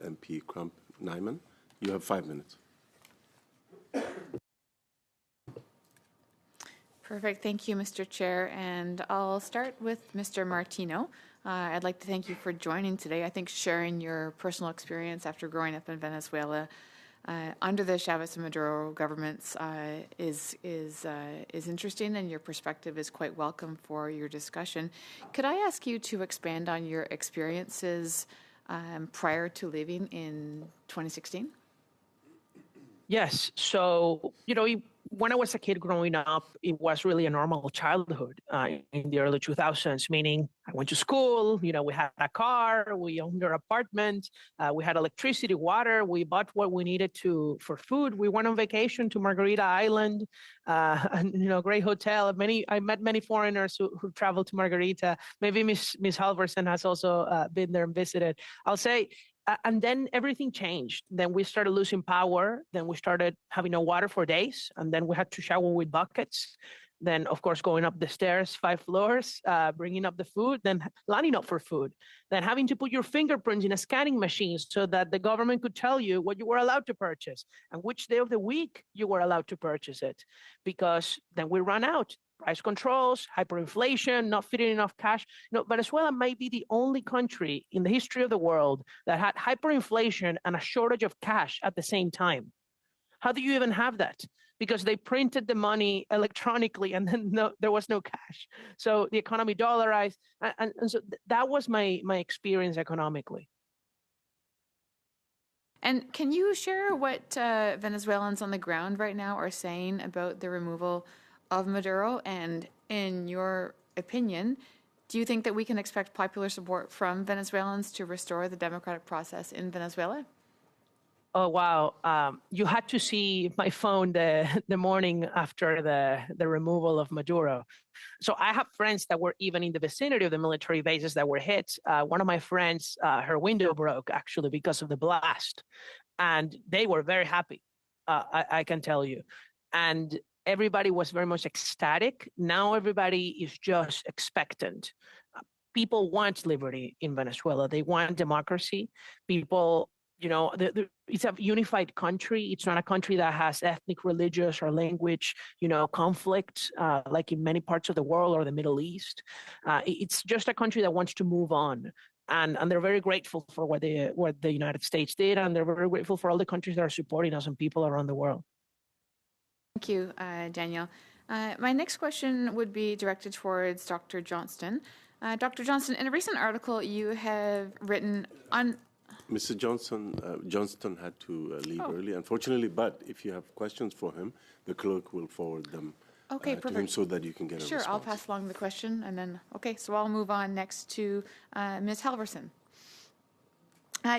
MP Kramp-Neuman. You have 5 minutes. Perfect. Thank you, Mr. Chair. And I'll start with Mr. Martino. I'd like to thank you for joining today. I think sharing your personal experience after growing up in Venezuela under the Chavez and Maduro governments is interesting, and your perspective is quite welcome for your discussion. Could I ask you to expand on your experiences prior to leaving in 2016? Yes. So, when I was a kid growing up, it was really a normal childhood in the early 2000s, meaning I went to school, we had a car, we owned our apartment, we had electricity, water, we bought what we needed for food. We went on vacation to Margarita Island, great hotel. I met many foreigners who traveled to Margarita. Maybe Miss Halverson has also been there and visited. I'll say, and then everything changed. Then we started losing power. Then we started having no water for days. And then we had to shower with buckets. Then, of course, going up the stairs, 5 floors, bringing up the food, then lining up for food. Then having to put your fingerprints in a scanning machine so that the government could tell you what you were allowed to purchase and which day of the week you were allowed to purchase it. Because then we ran out. Price controls, hyperinflation, not fitting enough cash. Venezuela might be the only country in the history of the world that had hyperinflation and a shortage of cash at the same time. How do you even have that? Because they printed the money electronically and then there was no cash. So the economy dollarized. And so that was my experience economically. And can you share what Venezuelans on the ground right now are saying about the removal of Maduro? And in your opinion, do you think that we can expect popular support from Venezuelans to restore the democratic process in Venezuela? Oh, wow. You had to see my phone the morning after the removal of Maduro. So I have friends that were even in the vicinity of the military bases that were hit. One of my friends, her window broke actually because of the blast. And they were very happy, I can tell you. And everybody was very much ecstatic. Now everybody is just expectant. People want liberty in Venezuela. They want democracy. People, it's a unified country. It's not a country that has ethnic, religious, or language, conflict like in many parts of the world or the Middle East. It's just a country that wants to move on. And they're very grateful for what the United States did. And they're very grateful for all the countries that are supporting us and people around the world. Thank you, Daniel. My next question would be directed towards Dr. Johnston. Dr. Johnston, in a recent article, you have written on... Mr. Johnston had to leave early, unfortunately, but if you have questions for him, the clerk will forward them to him so that you can get a response. Sure, I'll pass along the question, and then, so I'll move on next to Ms. Halverson.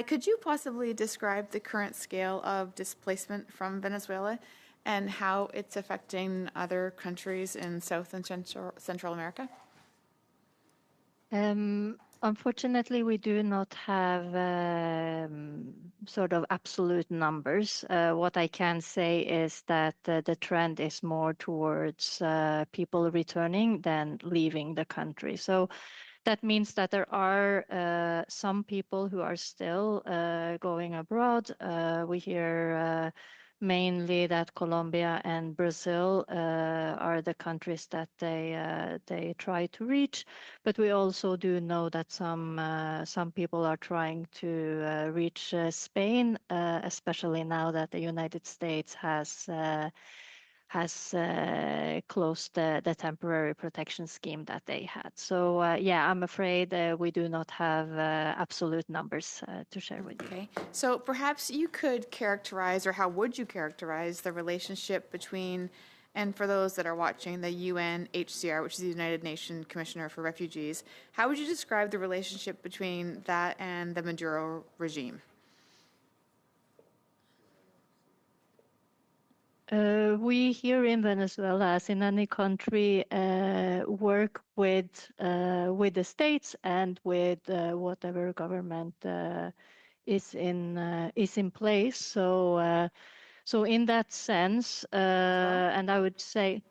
Could you possibly describe the current scale of displacement from Venezuela and how it's affecting other countries in South and Central America? Unfortunately, we do not have sort of absolute numbers. What I can say is that the trend is more towards people returning than leaving the country. So that means that there are some people who are still going abroad. We hear mainly that Colombia and Brazil are the countries that they try to reach, but we also do know that some people are trying to reach Spain, especially now that the United States has closed the temporary protection scheme that they had. So I'm afraid we do not have absolute numbers to share with you. Okay, so perhaps you could characterize, or how would you characterize the relationship between, and for those that are watching, the UNHCR, which is the United Nations Commissioner for Refugees, how would you describe the relationship between that and the Maduro regime? We here in Venezuela, as in any country, work with the states and with whatever government is in place. So in that sense, and I would say,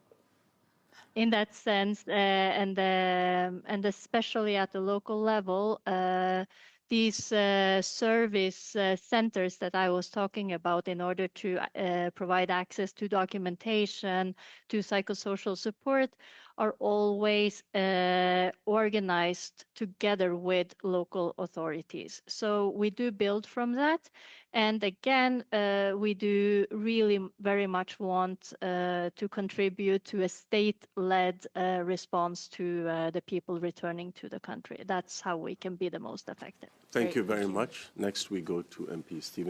in that sense, and especially at the local level, these service centers that I was talking about in order to provide access to documentation, to psychosocial support, are always organized together with local authorities. So we do build from that. And again, we do really very much want to contribute to a state-led response to the people returning to the country. That's how we can be the most effective. Thank you very much. Next, we go to MP Stephen.